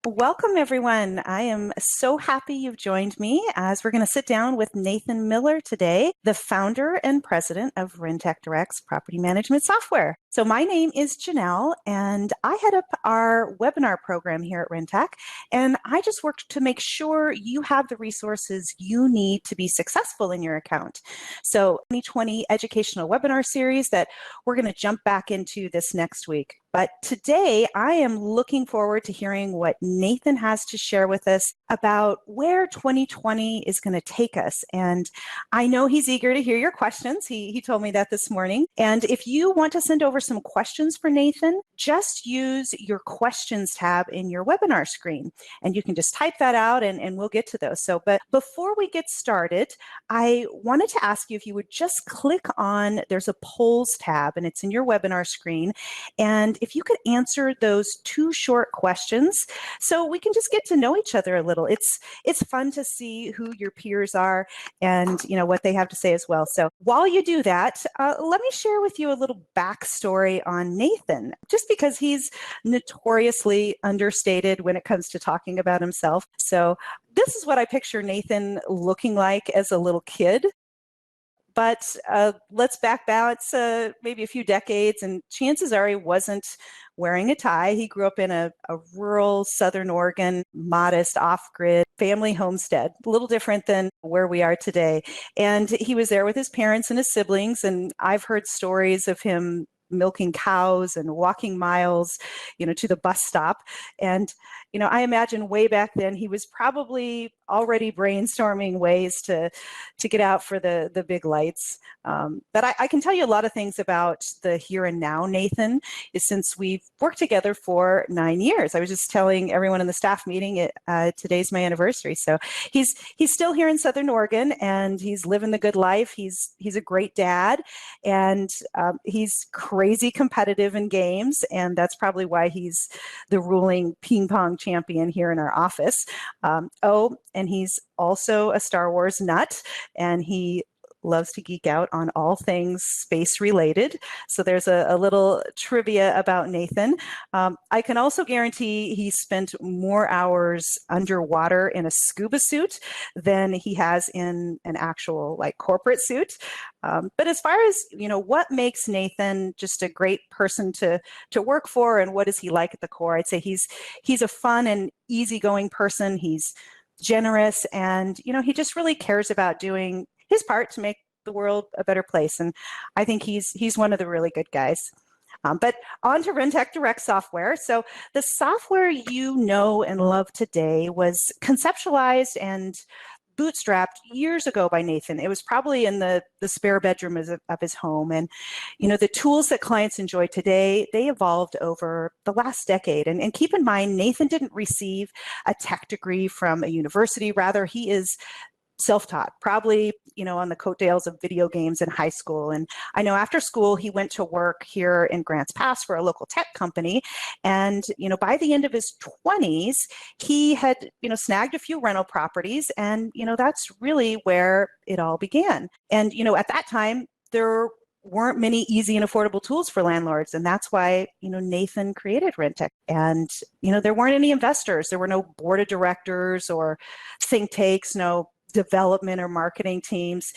Welcome, everyone. I am so happy you've joined me as we're going to sit down with Nathan Miller today, the founder and president of Rentec Direct's property management software. So my name is Janell, and I head up our webinar program here at Rentec, and I just work to make sure you have the resources you need to be successful in your account. So 2020 educational webinar series that we're going to jump back into this next week. But today, I am looking forward to hearing what Nathan has to share with us about where 2020 is going to take us. And I know he's eager to hear your questions. He told me that this morning. And if you want to send over some questions for Nathan, just use your questions tab in your webinar screen. And you can just type that out and we'll get to those. But before we get started, I wanted to ask you if you would just click on, there's a polls tab and it's in your webinar screen. And if you could answer those two short questions so we can just get to know each other a little. It's fun to see who your peers are and what they have to say as well. So while you do that, let me share with you a little backstory on Nathan, just because he's notoriously understated when it comes to talking about himself. So this is what I picture Nathan looking like as a little kid. But let's back balance maybe a few decades, and chances are he wasn't wearing a tie. He grew up in a rural Southern Oregon, modest, off-grid family homestead, a little different than where we are today. And he was there with his parents and his siblings, and I've heard stories of him milking cows and walking miles, to the bus stop. And, I imagine way back then he was probably already brainstorming ways to get out for the big lights. But I can tell you a lot of things about the here and now Nathan, since we've worked together for 9 years. I was just telling everyone in the staff meeting, today's my anniversary. So he's still here in Southern Oregon and he's living the good life. He's a great dad, and he's crazy competitive in games, and that's probably why he's the ruling ping pong champion here in our office. And he's also a Star Wars nut, and he loves to geek out on all things space related. So there's a little trivia about Nathan. I can also guarantee he spent more hours underwater in a scuba suit than he has in an actual corporate suit. But as far as, what makes Nathan just a great person to work for and what is he like at the core, I'd say he's a fun and easygoing person. He's generous, and, he just really cares about doing his part to make the world a better place. And I think he's one of the really good guys. But on to Rentec Direct software. So the software you know and love today was conceptualized and bootstrapped years ago by Nathan. It was probably in the spare bedroom of his home. And, the tools that clients enjoy today, they evolved over the last decade. And keep in mind, Nathan didn't receive a tech degree from a university. Rather, he is self-taught, probably, on the coattails of video games in high school. And I know after school, he went to work here in Grants Pass for a local tech company. And, by the end of his 20s, he had, snagged a few rental properties. And, that's really where it all began. And, at that time, there weren't many easy and affordable tools for landlords. And that's why, Nathan created Rentec. And, there weren't any investors. There were no board of directors or think tanks, no development or marketing teams.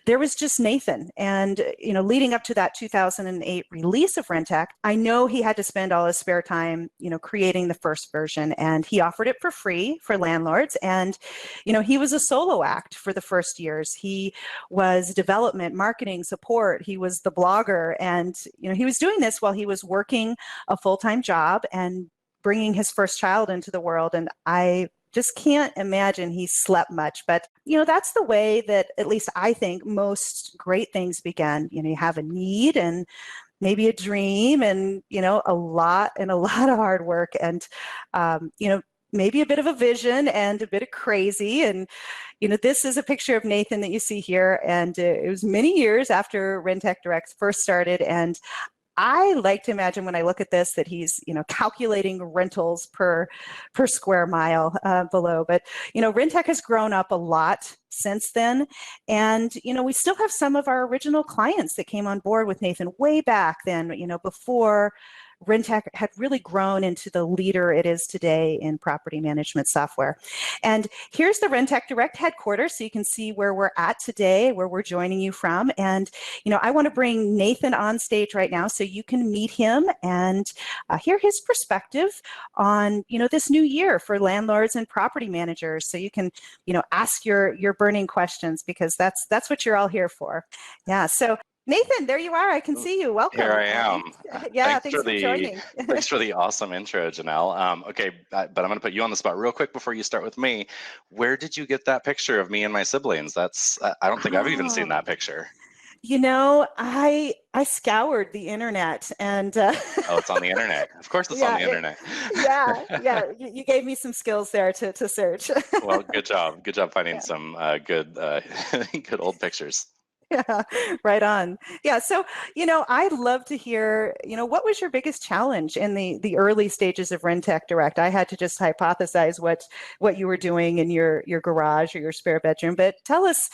There was just Nathan. And, leading up to that 2008 release of Rentec, I know he had to spend all his spare time, creating the first version, and he offered it for free for landlords. And, he was a solo act for the first years. He was development, marketing, support. He was the blogger. And, he was doing this while he was working a full-time job and bringing his first child into the world. And I just can't imagine he slept much. But, that's the way that, at least I think, most great things begin. You have a need and maybe a dream and, a lot of hard work and, maybe a bit of a vision and a bit of crazy. And, this is a picture of Nathan that you see here. And it was many years after Rentec Direct first started. And I like to imagine when I look at this that he's, calculating rentals per square mile below. But, Rentec has grown up a lot since then. And, we still have some of our original clients that came on board with Nathan way back then, before Rentec had really grown into the leader it is today in property management software. And here's the Rentec Direct headquarters, so you can see where we're at today, where we're joining you from. And, I want to bring Nathan on stage right now so you can meet him and hear his perspective on, this new year for landlords and property managers. So you can, ask your burning questions, because that's what you're all here for. Yeah. So Nathan, there you are. I can see you. Welcome. Here I am. Yeah, thanks for joining. Thanks for the awesome intro, Janelle. Okay, but I'm going to put you on the spot real quick before you start with me. Where did you get that picture of me and my siblings? That's I don't think I've even seen that picture. I scoured the internet and oh, it's on the internet. Of course it's on the internet. Yeah. You gave me some skills there to search. Well, good job. Good job finding some good good old pictures. Yeah, right on. Yeah. So, I'd love to hear, what was your biggest challenge in the early stages of Rentec Direct? I had to just hypothesize what you were doing in your garage or your spare bedroom, but tell us,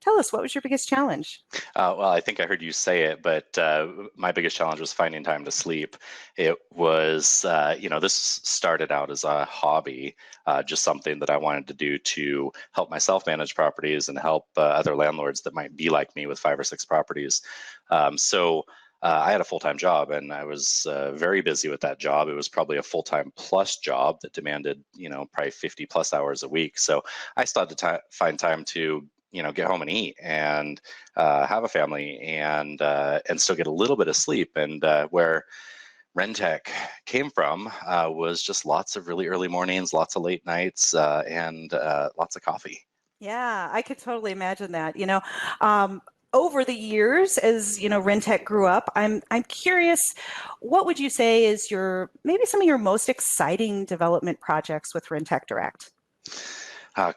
what was your biggest challenge? Well, I think I heard you say it, but my biggest challenge was finding time to sleep. It was, this started out as a hobby, just something that I wanted to do to help myself manage properties and help other landlords that might be like me with 5 or 6 properties. So I had a full-time job, and I was very busy with that job. It was probably a full-time plus job that demanded, probably 50 plus hours a week. So I started to find time to get home and eat and have a family and still get a little bit of sleep. And where Rentec came from was just lots of really early mornings, lots of late nights, and lots of coffee. Yeah, I could totally imagine that. Over the years, as Rentec grew up, I'm curious, what would you say is maybe some of your most exciting development projects with Rentec Direct?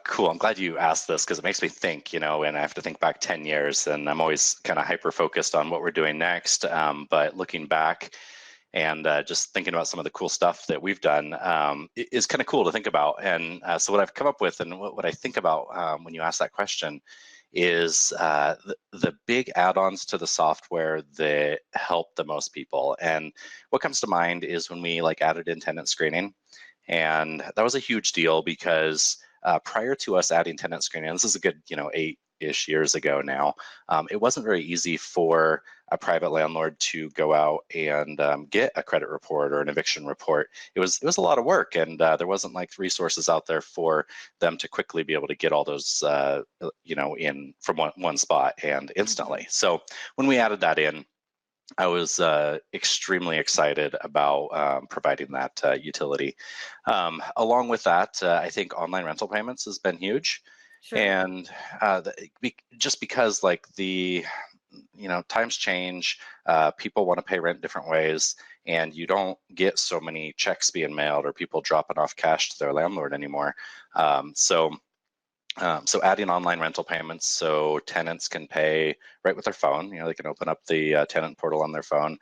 Cool. I'm glad you asked this, because it makes me think, and I have to think back 10 years, and I'm always kind of hyper-focused on what we're doing next. But looking back and just thinking about some of the cool stuff that we've done is kind of cool to think about. And so what I've come up with, and what I think about when you ask that question, is the big add-ons to the software that help the most people. And what comes to mind is when we added in tenant screening. And that was a huge deal, because prior to us adding tenant screening, and this is a good 8-ish years ago now, it wasn't very easy for a private landlord to go out and get a credit report or an eviction report. It was a lot of work, and there wasn't resources out there for them to quickly be able to get all those in from one spot and instantly. So when we added that in, I was extremely excited about providing that utility. Along with that, I think online rental payments has been huge. Sure. And just because the times change, people want to pay rent different ways, and you don't get so many checks being mailed or people dropping off cash to their landlord anymore. So adding online rental payments so tenants can pay right with their phone. They can open up the tenant portal on their phone,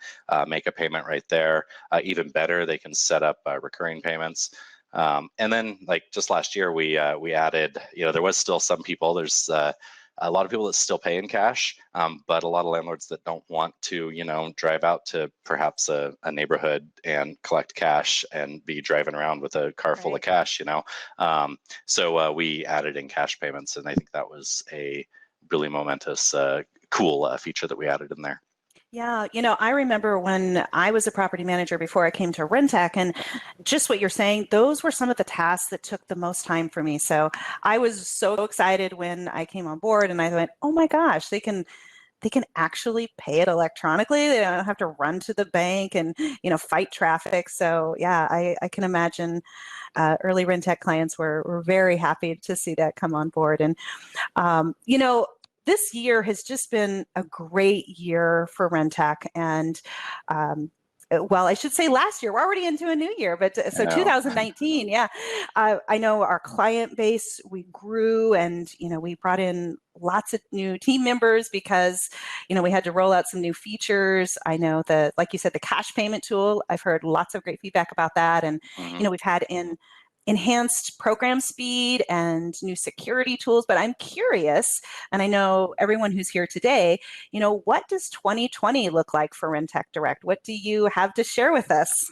make a payment right there. Even better, they can set up recurring payments. And then just last year, we added, there was still some people, there's a lot of people that still pay in cash, but a lot of landlords that don't want to, drive out to perhaps a neighborhood and collect cash and be driving around with a car full of cash, So we added in cash payments, and I think that was a really momentous, cool feature that we added in there. Yeah, I remember when I was a property manager before I came to Rentec, and just what you're saying, those were some of the tasks that took the most time for me. So I was so excited when I came on board, and I went, oh my gosh, they can actually pay it electronically. They don't have to run to the bank and, fight traffic. So yeah, I can imagine early Rentec clients were very happy to see that come on board. And, this year has just been a great year for Rentec, and well, I should say last year. We're already into a new year, but so 2019, yeah. I know our client base, we grew, and we brought in lots of new team members because we had to roll out some new features. I know that, like you said, the cash payment tool, I've heard lots of great feedback about that, and we've had in enhanced program speed and new security tools. But I'm curious, and I know everyone who's here today, what does 2020 look like for Rentec Direct? What do you have to share with us?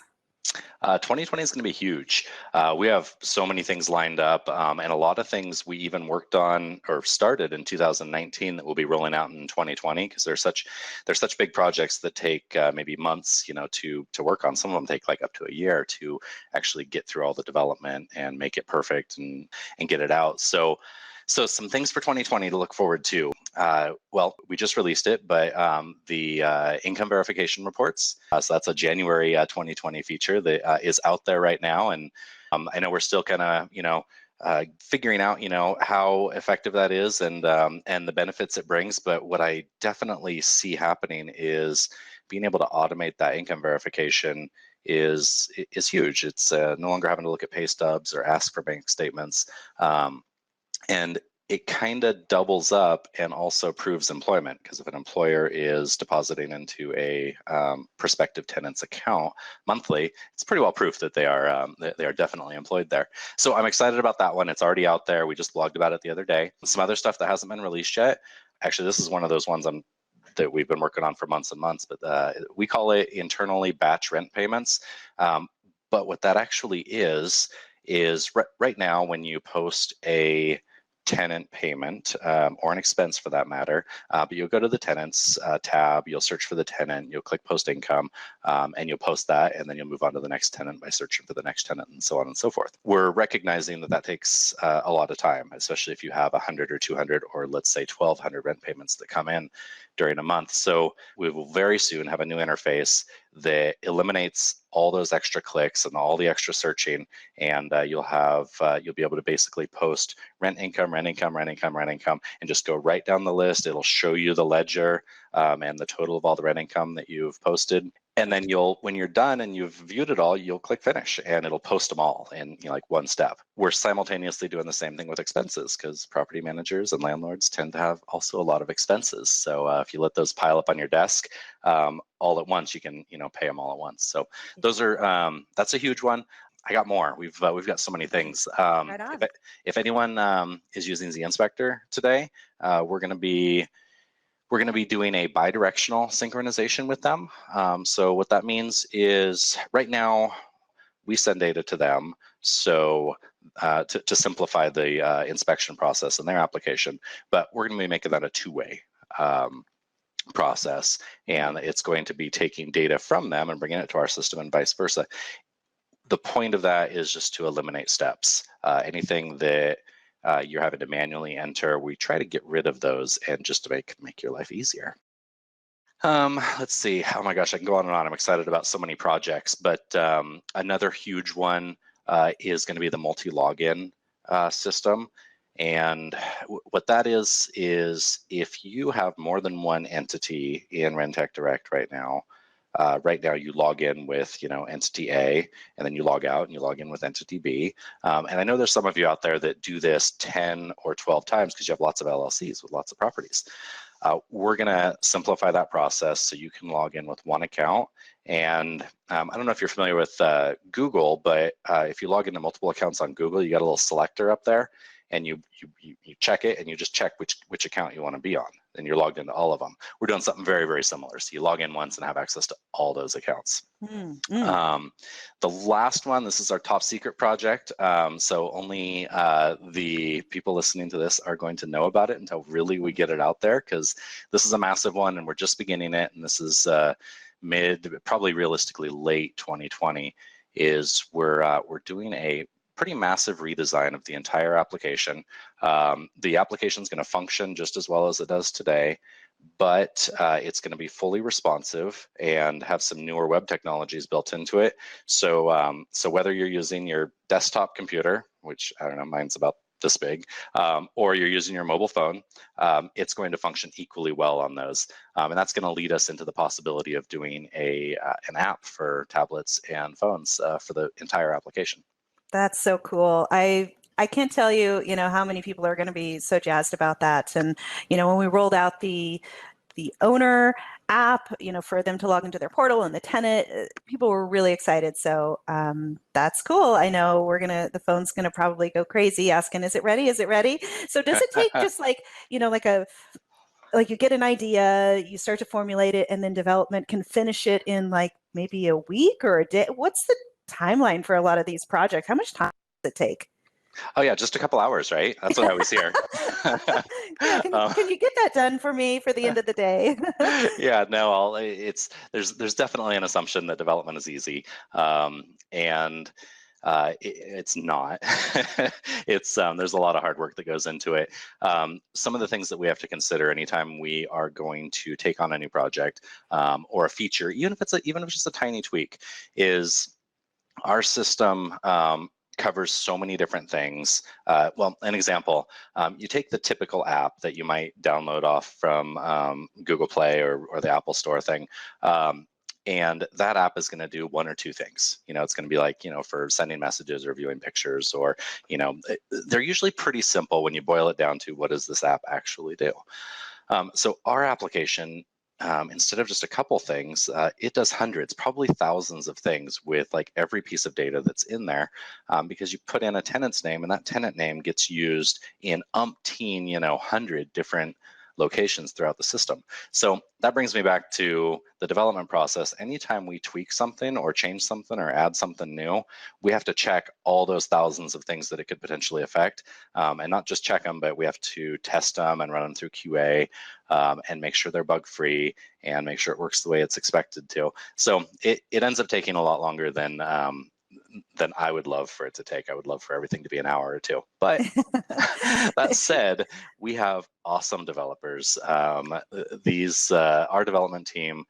2020 is going to be huge. We have so many things lined up, and a lot of things we even worked on or started in 2019 that we'll be rolling out in 2020, because they're such big projects that take maybe months, to work on. Some of them take like up to a year to actually get through all the development and make it perfect and get it out. So some things for 2020 to look forward to. Well, we just released it, but the income verification reports. So that's a January 2020 feature that is out there right now. And I know we're still kind of, figuring out, how effective that is and the benefits it brings. But what I definitely see happening is being able to automate that income verification is huge. It's no longer having to look at pay stubs or ask for bank statements. And it kind of doubles up and also proves employment, because if an employer is depositing into a prospective tenant's account monthly, it's pretty well proof that they are definitely employed there. So I'm excited about that one. It's already out there. We just blogged about it the other day. Some other stuff that hasn't been released yet. Actually, this is one of those ones that we've been working on for months and months, but we call it internally batch rent payments. But what that actually is right now when you post a tenant payment or an expense for that matter, but you'll go to the tenants tab, you'll search for the tenant, you'll click post income, and you'll post that, and then you'll move on to the next tenant by searching for the next tenant, and so on and so forth. We're recognizing that takes a lot of time, especially if you have 100 or 200 or let's say 1,200 rent payments that come in during a month. So we will very soon have a new interface that eliminates all those extra clicks and all the extra searching, and you'll be able to basically post rent income, and just go right down the list. It'll show you the ledger and the total of all the rent income that you've posted. And then when you're done and you've viewed it all, you'll click finish and it'll post them all in like one step. We're simultaneously doing the same thing with expenses, because property managers and landlords tend to have also a lot of expenses. So if you let those pile up on your desk all at once, you can pay them all at once. So those are that's a huge one. I got more. We've got so many things. Right on. If anyone is using Z Inspector today, we're going to be doing a bi-directional synchronization with them. So what that means is right now we send data to them, so to simplify the inspection process in their application, but we're going to be making that a two-way process, and it's going to be taking data from them and bringing it to our system and vice versa. The point of that is just to eliminate steps. Anything that you're having to manually enter, we try to get rid of those, and just to make your life easier. Let's see. Oh my gosh, I can go on and on. I'm excited about so many projects, but another huge one is going to be the multi-login system. And what that is if you have more than one entity in Rentec Direct right now, you log in with entity A, and then you log out and you log in with entity B. And I know there's some of you out there that do this 10 or 12 times because you have lots of LLCs with lots of properties. We're going to simplify that process so you can log in with one account. And I don't know if you're familiar with Google, but if you log into multiple accounts on Google, you got a little selector up there, and you check it, and you just check which account you want to be on, and you're logged into all of them. We're doing something very, very similar. So you log in once and have access to all those accounts. The last one, this is our top secret project. So only the people listening to this are going to know about it until really we get it out there, because this is a massive one and we're just beginning it. And this is probably realistically late 2020, is we're doing a pretty massive redesign of the entire application. The application is going to function just as well as it does today, but it's going to be fully responsive and have some newer web technologies built into it. So whether you're using your desktop computer, which I don't know, mine's about this big, or you're using your mobile phone, it's going to function equally well on those. And that's going to lead us into the possibility of doing an app for tablets and phones for the entire application. That's so cool. I can't tell you, how many people are going to be so jazzed about that. And, when we rolled out the the owner app, for them to log into their portal, and the tenant. People were really excited. So that's cool. I know the phone's gonna probably go crazy asking, is it ready? Is it ready? So does it take just like, like you get an idea, you start to formulate it, and then development can finish it in like maybe a week or a day? What's the timeline for a lot of these projects? How much time does it take? Oh yeah, just a couple hours, right? That's what I always hear. Yeah, can you get that done for me for the end of the day? Yeah, no, there's definitely an assumption that development is easy, and it's not. It's there's a lot of hard work that goes into it. Some of the things that we have to consider anytime we are going to take on a new project or a feature, even if it's just a tiny tweak, is our system covers so many different things. Well, an example, you take the typical app that you might download off from Google Play or the Apple Store thing. And that app is going to do one or two things. It's going to be like, for sending messages or viewing pictures, or, they're usually pretty simple when you boil it down to what does this app actually do. So our application, instead of just a couple things, it does hundreds, probably thousands of things with like every piece of data that's in there, because you put in a tenant's name, and that tenant name gets used in umpteen, 100 different locations throughout the system. So that brings me back to the development process. Anytime we tweak something or change something or add something new, we have to check all those thousands of things that it could potentially affect, and not just check them, but we have to test them and run them through QA, and make sure they're bug free and make sure it works the way it's expected to. So it ends up taking a lot longer than I would love for it to take. I would love for everything to be an hour or two. But that said, we have awesome developers. Our development team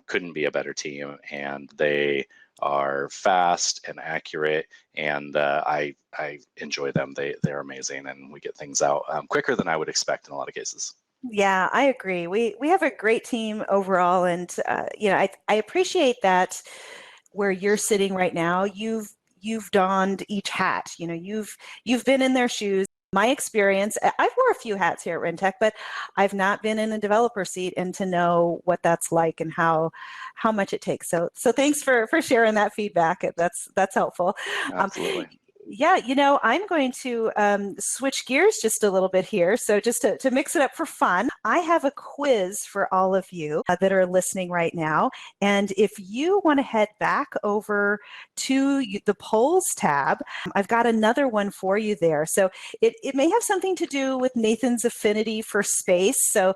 couldn't be a better team, and they are fast and accurate, and I enjoy them. They're amazing, and we get things out quicker than I would expect in a lot of cases. Yeah, I agree. We have a great team overall, and I appreciate that where you're sitting right now. You've donned each hat. You've been in their shoes. My experience, I've wore a few hats here at Rentec, but I've not been in a developer seat, and to know what that's like and how much it takes. So thanks for sharing that feedback. That's helpful. Absolutely. Yeah, I'm going to switch gears just a little bit here. So just to mix it up for fun, I have a quiz for all of you that are listening right now. And if you want to head back over to the polls tab, I've got another one for you there. So it may have something to do with Nathan's affinity for space. So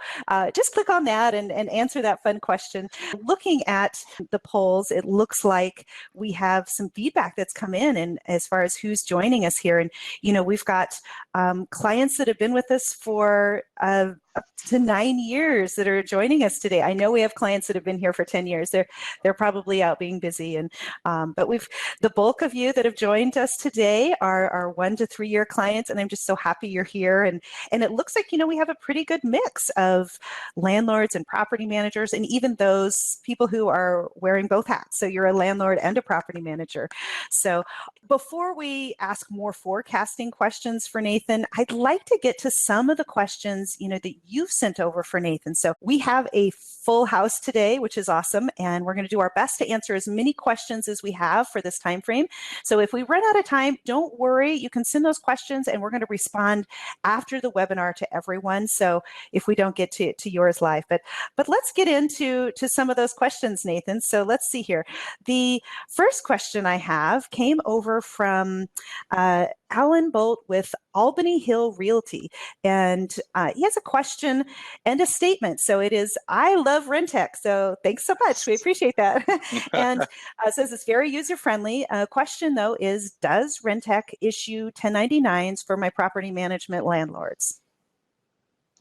just click on that and answer that fun question. Looking at the polls, it looks like we have some feedback that's come in, and as far as who's joining us here. And we've got clients that have been with us for up to 9 years that are joining us today. I know we have clients that have been here for 10 years. They're probably out being busy, and but the bulk of you that have joined us today are 1 to 3 year clients, and I'm just so happy you're here. And it looks like we have a pretty good mix of landlords and property managers, and even those people who are wearing both hats. So you're a landlord and a property manager. So before we ask more forecasting questions for Nathan, I'd like to get to some of the questions that you've sent over for Nathan. So we have a full house today, which is awesome, and we're going to do our best to answer as many questions as we have for this time frame. So if we run out of time, don't worry. You can send those questions, and we're going to respond after the webinar to everyone. So if we don't get to yours live, but let's get into some of those questions, Nathan. So let's see here. The first question I have came over from Alan Bolt with Albany Hill Realty, and he has a question and a statement. So it is, I love Rentec, so thanks so much. We appreciate that. And says it's very user-friendly. Question though is, does Rentec issue 1099s for my property management landlords?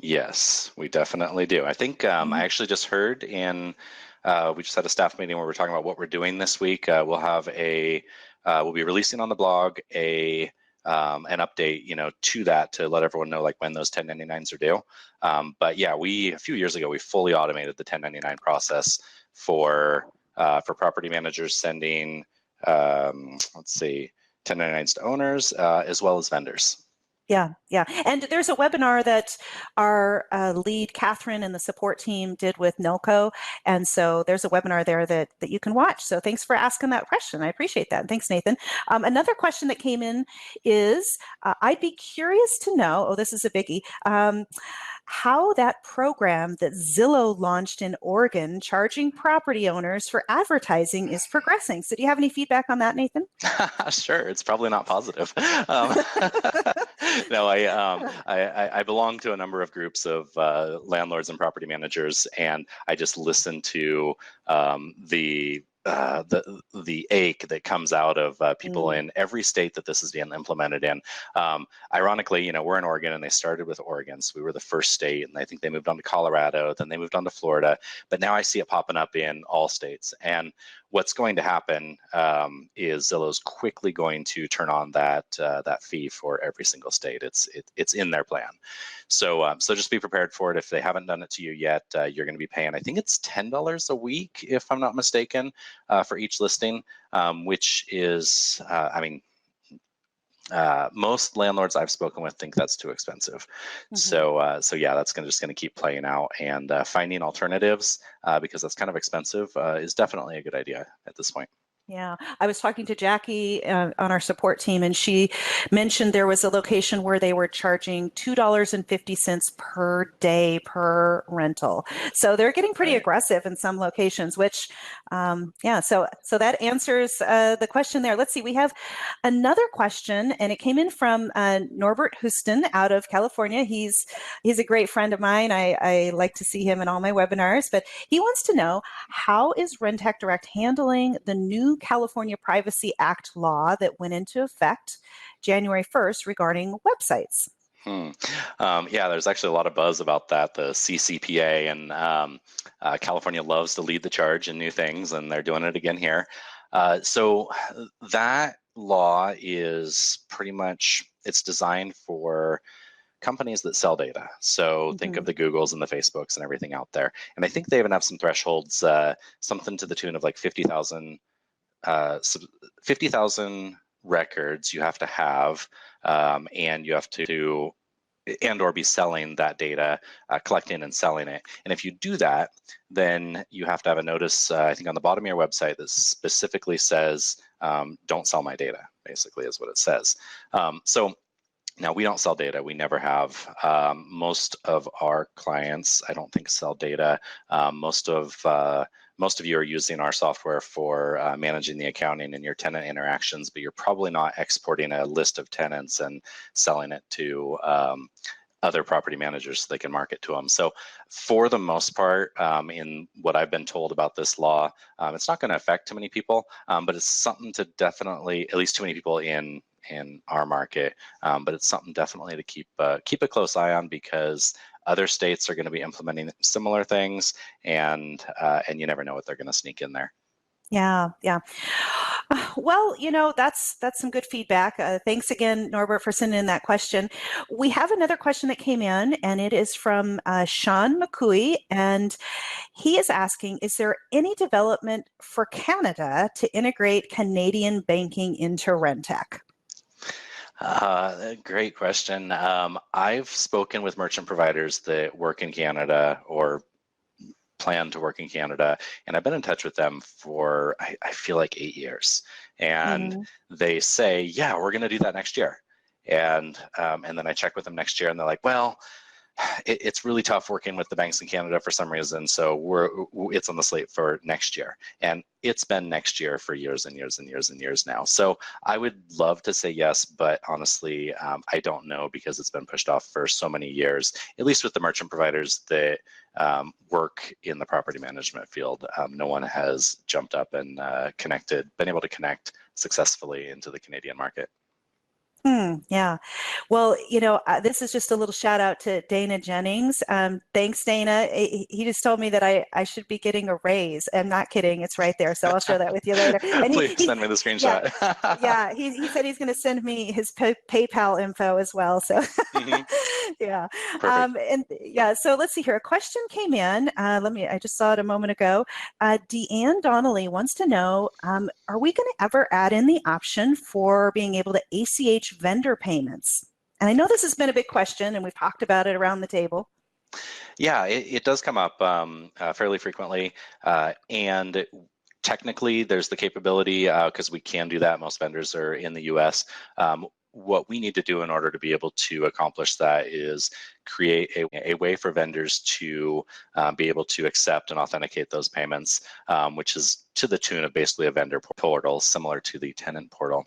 Yes, we definitely do. I think I actually just heard we just had a staff meeting where we're talking about what we're doing this week. We'll have we'll be releasing on the blog an update, to that, to let everyone know like when those 1099s are due. But yeah, a few years ago, we fully automated the 1099 process for property managers sending, 1099s to owners, as well as vendors. Yeah, yeah. And there's a webinar that our lead, Catherine, and the support team did with Nilco. And so there's a webinar there that you can watch. So thanks for asking that question. I appreciate that. Thanks, Nathan. Another question that came in is I'd be curious to know, oh, this is a biggie, how that program that Zillow launched in Oregon, charging property owners for advertising, is progressing. So do you have any feedback on that, Nathan? Sure, it's probably not positive. Um, no, I belong to a number of groups of landlords and property managers, and I just listen to the ache that comes out of people in every state that this is being implemented in. Ironically, we're in Oregon, and they started with Oregon, so we were the first state, and I think they moved on to Colorado, then they moved on to Florida, but now I see it popping up in all states. And what's going to happen is Zillow's quickly going to turn on that fee for every single state. It's in their plan. So just be prepared for it. If they haven't done it to you yet, you're going to be paying, I think it's $10 a week, if I'm not mistaken, for each listing, which is, most landlords I've spoken with think that's too expensive. So yeah, that's just going to keep playing out, and finding alternatives because that's kind of expensive is definitely a good idea at this point. Yeah, I was talking to Jackie on our support team, and she mentioned there was a location where they were charging $2.50 per day per rental. So they're getting pretty aggressive in some locations, which, yeah, so that answers the question there. Let's see, we have another question, and it came in from Norbert Houston out of California. He's a great friend of mine. I like to see him in all my webinars, but he wants to know, how is Rentec Direct handling the new California Privacy Act law that went into effect January 1st regarding websites? Yeah, there's actually a lot of buzz about that, the CCPA, and California loves to lead the charge in new things, and they're doing it again here. So that law is pretty much, it's designed for companies that sell data. So think of the Googles and the Facebooks and everything out there. And I think they even have some thresholds, something to the tune of like 50,000 records you have to have, and you have to and or be selling that data, collecting and selling it. And if you do that, then you have to have a notice, I think on the bottom of your website, that specifically says, don't sell my data, basically is what it says. So now, we don't sell data. We never have. Most of our clients, I don't think, sell data. Most of you are using our software for managing the accounting and your tenant interactions, but you're probably not exporting a list of tenants and selling it to other property managers so they can market to them. So for the most part, in what I've been told about this law, it's not going to affect too many people, but it's something to definitely, at least too many people in our market, but it's something definitely to keep a close eye on, because other states are going to be implementing similar things, and you never know what they're going to sneak in there. Yeah, yeah. Well, that's some good feedback. Thanks again, Norbert, for sending in that question. We have another question that came in, and it is from Sean McCooey, and he is asking, is there any development for Canada to integrate Canadian banking into Rentec? Great question. I've spoken with merchant providers that work in Canada or plan to work in Canada, and I've been in touch with them for, I feel like 8 years. And they say, yeah, we're going to do that next year. And then I check with them next year, and they're like, well, it's really tough working with the banks in Canada for some reason, so it's on the slate for next year. And it's been next year for years and years and years and years now. So I would love to say yes, but honestly, I don't know, because it's been pushed off for so many years, at least with the merchant providers that work in the property management field. No one has jumped up and been able to connect successfully into the Canadian market. Yeah. Well, this is just a little shout out to Dana Jennings. Thanks, Dana. He just told me that I should be getting a raise. I'm not kidding. It's right there. So I'll share that with you later. And Please send me the screenshot. Yeah, he said he's going to send me his PayPal info as well. So yeah. And yeah, so let's see here. A question came in. I just saw it a moment ago. Deanne Donnelly wants to know, are we going to ever add in the option for being able to ACH vendor payments? And I know this has been a big question, and we've talked about it around the table. Yeah, it does come up fairly frequently, and technically there's the capability because we can do that. Most vendors are in the US. What we need to do in order to be able to accomplish that is create a way for vendors to be able to accept and authenticate those payments, which is to the tune of basically a vendor portal, similar to the tenant portal.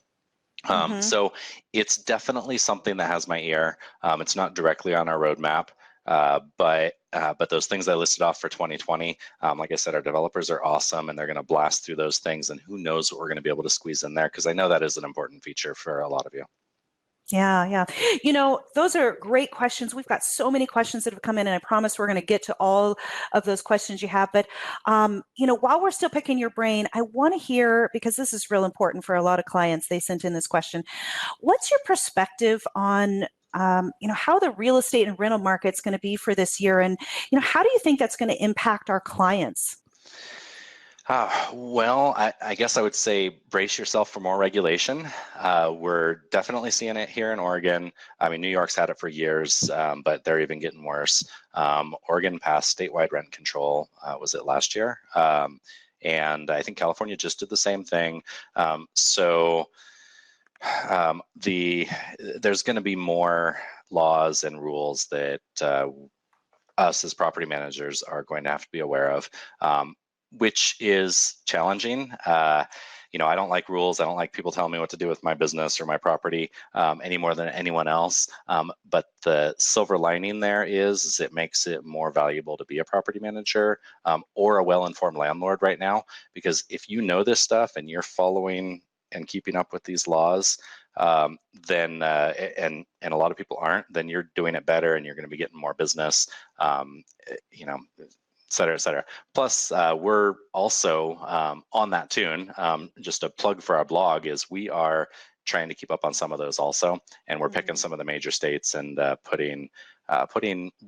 So it's definitely something that has my ear. It's not directly on our roadmap, but those things I listed off for 2020, like I said, our developers are awesome, and they're going to blast through those things, and who knows what we're going to be able to squeeze in there, because I know that is an important feature for a lot of you. Yeah, yeah. Those are great questions. We've got so many questions that have come in, and I promise we're going to get to all of those questions you have. But, while we're still picking your brain, I want to hear, because this is real important for a lot of clients, they sent in this question. What's your perspective on, how the real estate and rental market's going to be for this year? And, how do you think that's going to impact our clients? Well, I guess I would say brace yourself for more regulation. We're definitely seeing it here in Oregon. I mean, New York's had it for years, but they're even getting worse. Oregon passed statewide rent control, was it last year? And I think California just did the same thing. There's going to be more laws and rules that us as property managers are going to have to be aware of. Which is challenging. I don't like rules. I don't like people telling me what to do with my business or my property any more than anyone else. But the silver lining there is it makes it more valuable to be a property manager or a well-informed landlord right now. Because if you know this stuff and you're following and keeping up with these laws, then and a lot of people aren't, then you're doing it better and you're going to be getting more business. Et cetera, et cetera. Plus, we're also on that tune. Just a plug for our blog is we are trying to keep up on some of those also, and we're picking some of the major states and putting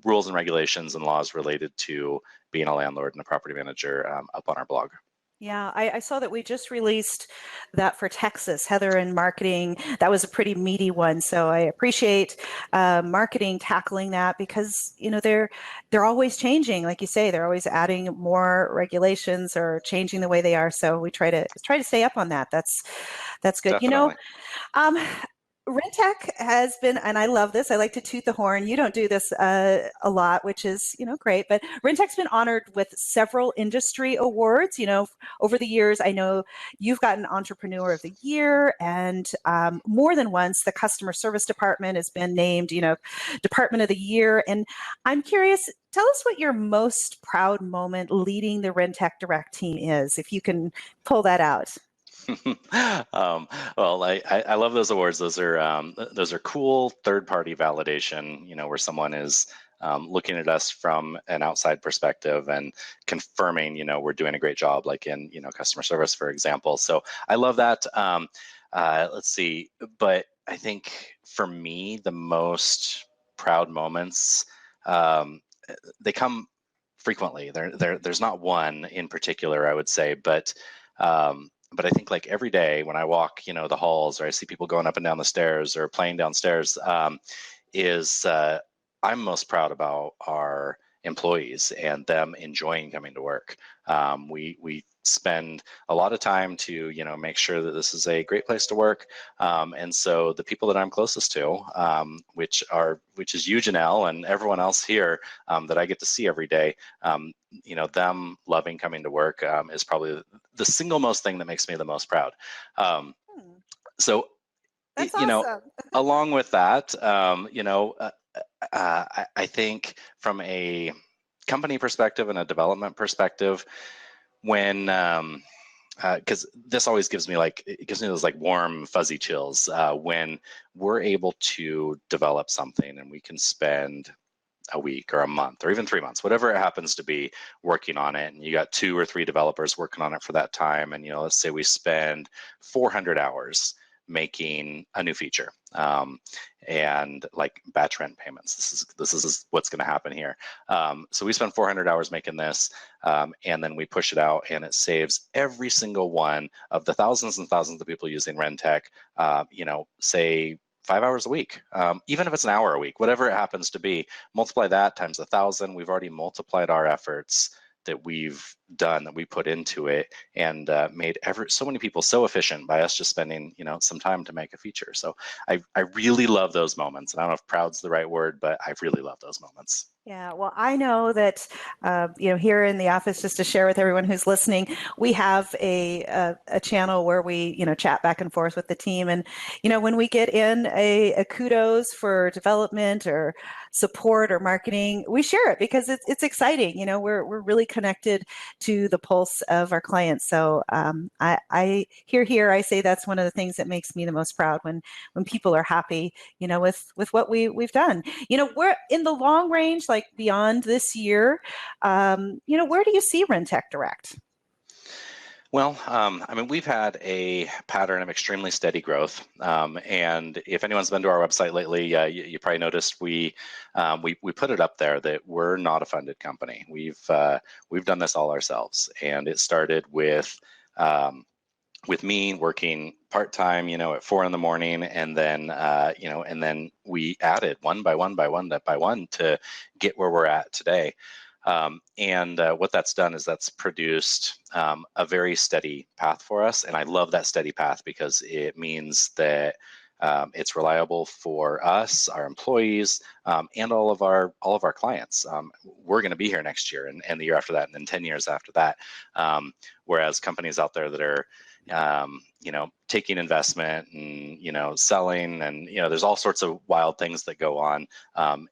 rules and regulations and laws related to being a landlord and a property manager up on our blog. Yeah, I saw that we just released that for Texas, Heather in marketing. That was a pretty meaty one. So I appreciate marketing tackling that, because they're always changing. Like you say, they're always adding more regulations or changing the way they are. So we try to stay up on that. That's good. Definitely. Rentec has been, and I love this, I like to toot the horn. You don't do this a lot, which is, great, but Rentec's been honored with several industry awards, over the years. I know you've gotten Entrepreneur of the Year, and more than once, the Customer Service Department has been named, Department of the Year. And I'm curious, tell us what your most proud moment leading the Rentec Direct team is, if you can pull that out. Well, I love those awards. Those are cool third-party validation, where someone is looking at us from an outside perspective and confirming, we're doing a great job, like in, customer service, for example. So I love that. Let's see, but I think for me, the most proud moments, they come frequently. There's not one in particular, I would say, but I think like every day when I walk, the halls, or I see people going up and down the stairs or playing downstairs, I'm most proud about our employees and them enjoying coming to work. We spend a lot of time to, make sure that this is a great place to work. And so the people that I'm closest to, which is you, Janell, and everyone else here that I get to see every day, them loving coming to work is probably the single most thing that makes me the most proud. So, That's awesome. Along with that, I think from a company perspective and a development perspective, when because this always gives me those like warm fuzzy chills when we're able to develop something and we can spend a week or a month or even 3 months, whatever it happens to be, working on it, and you got 2 or 3 developers working on it for that time, and let's say we spend 400 hours making a new feature and like batch rent payments. This is what's going to happen here. So we spend 400 hours making this, and then we push it out, and it saves every single one of the thousands and thousands of people using Rentec, say 5 hours a week, even if it's an hour a week, whatever it happens to be, multiply that times 1,000. We've already multiplied our efforts that we've done, that we put into it, and made so many people so efficient by us just spending, some time to make a feature. So I really love those moments. And I don't know if proud's the right word, but I really love those moments. Yeah, well, I know that, here in the office, just to share with everyone who's listening, we have a channel where we, chat back and forth with the team. And, when we get in a kudos for development or support or marketing, we share it because it's exciting. We're really connected to the pulse of our clients. So I hear, I say that's one of the things that makes me the most proud when people are happy, with what we've done. We're in the long range, like beyond this year, where do you see Rentec Direct? Well, we've had a pattern of extremely steady growth, and if anyone's been to our website lately, you probably noticed we put it up there that we're not a funded company. We've done this all ourselves, and it started with me working part-time, at 4 in the morning, and then and then we added one by one to get where we're at today. And what that's done is that's produced a very steady path for us. And I love that steady path because it means that it's reliable for us, our employees, and all of our clients. We're going to be here next year and the year after that, and then 10 years after that. Whereas companies out there that are taking investment and, selling, and, there's all sorts of wild things that go on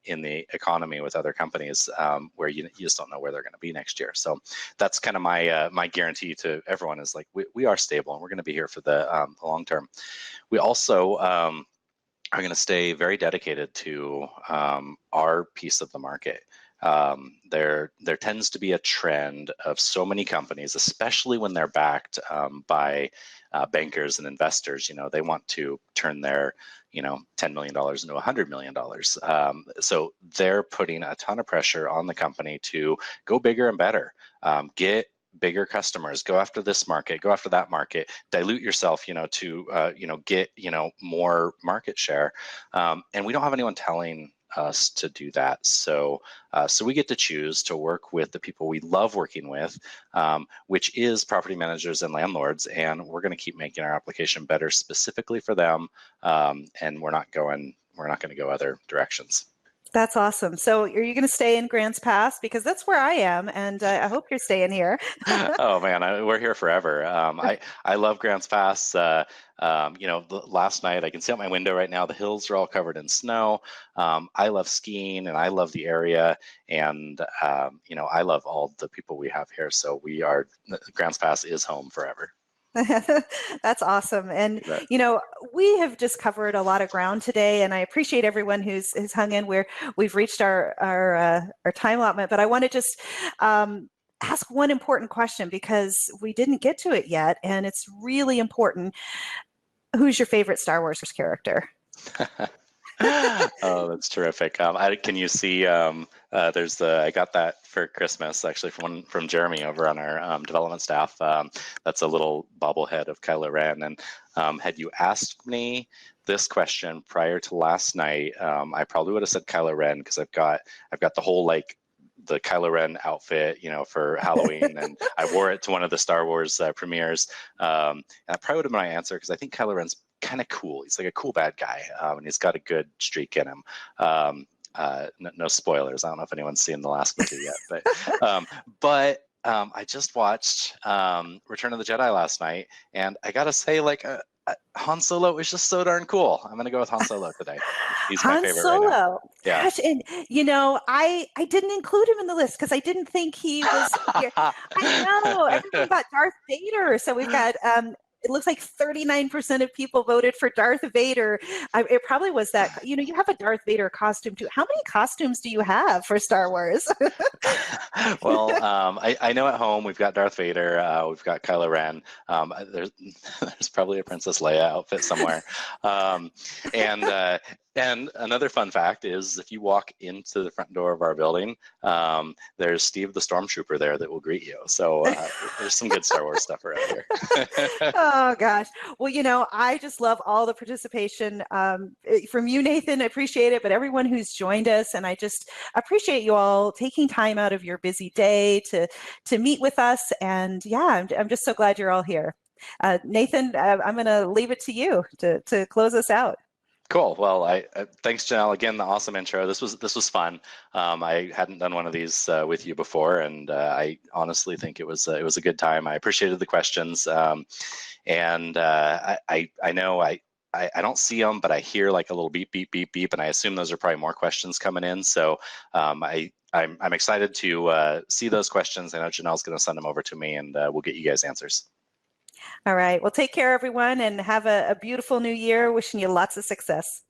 in the economy with other companies where you just don't know where they're going to be next year. So that's kind of my guarantee to everyone is like, we are stable and we're going to be here for the long term. We also are going to stay very dedicated to our piece of the market. There tends to be a trend of so many companies, especially when they're backed by bankers and investors. They want to turn their $10 million into $100 million. So they're putting a ton of pressure on the company to go bigger and better, get bigger customers, go after this market, go after that market, dilute yourself, to get more market share. And we don't have anyone telling us to do that. So we get to choose to work with the people we love working with, which is property managers and landlords. And we're going to keep making our application better specifically for them. And we're not going to go other directions. That's awesome. So are you going to stay in Grants Pass? Because that's where I am, and I hope you're staying here. Oh man, we're here forever. I love Grants Pass. Last night I can see out my window right now, the hills are all covered in snow. I love skiing and I love the area, and I love all the people we have here. So Grants Pass is home forever. That's awesome. And, we have just covered a lot of ground today, and I appreciate everyone who's hung in. We've reached our time allotment, but I want to just ask one important question because we didn't get to it yet, and it's really important. Who's your favorite Star Wars character? Oh, that's terrific. Can you see, I got that for Christmas actually from Jeremy over on our development staff. That's a little bobblehead of Kylo Ren. And had you asked me this question prior to last night, I probably would have said Kylo Ren because I've got the whole the Kylo Ren outfit, for Halloween, and I wore it to one of the Star Wars premieres. And that probably would have been my answer because I think Kylo Ren's kind of cool. He's like a cool bad guy, and he's got a good streak in him. No spoilers. I don't know if anyone's seen the last movie yet, but I just watched Return of the Jedi last night, and I gotta say, Han Solo is just so darn cool. I'm gonna go with Han Solo today. He's my favorite Solo. right now. Yeah. Gosh, and I didn't include him in the list because I didn't think he was. I know everything about Darth Vader. So we've got. It looks like 39% of people voted for Darth Vader. It probably was that, you have a Darth Vader costume too. How many costumes do you have for Star Wars? Well, I know at home we've got Darth Vader, we've got Kylo Ren. There's probably a Princess Leia outfit somewhere. And And another fun fact is if you walk into the front door of our building, there's Steve the Stormtrooper there that will greet you. So there's some good Star Wars stuff around here. Oh gosh. Well, I just love all the participation from you, Nathan. I appreciate it, but everyone who's joined us, and I just appreciate you all taking time out of your busy day to meet with us. And yeah, I'm just so glad you're all here. Nathan, I'm going to leave it to you to close us out. Cool. Well, thanks, Janelle. Again, the awesome intro. This was fun. I hadn't done one of these with you before, and I honestly think it was a good time. I appreciated the questions, and I know I don't see them, but I hear like a little beep, beep, beep, beep, and I assume those are probably more questions coming in. So I'm excited to see those questions. I know Janelle's going to send them over to me, and we'll get you guys answers. All right. Well, take care, everyone, and have a beautiful new year. Wishing you lots of success.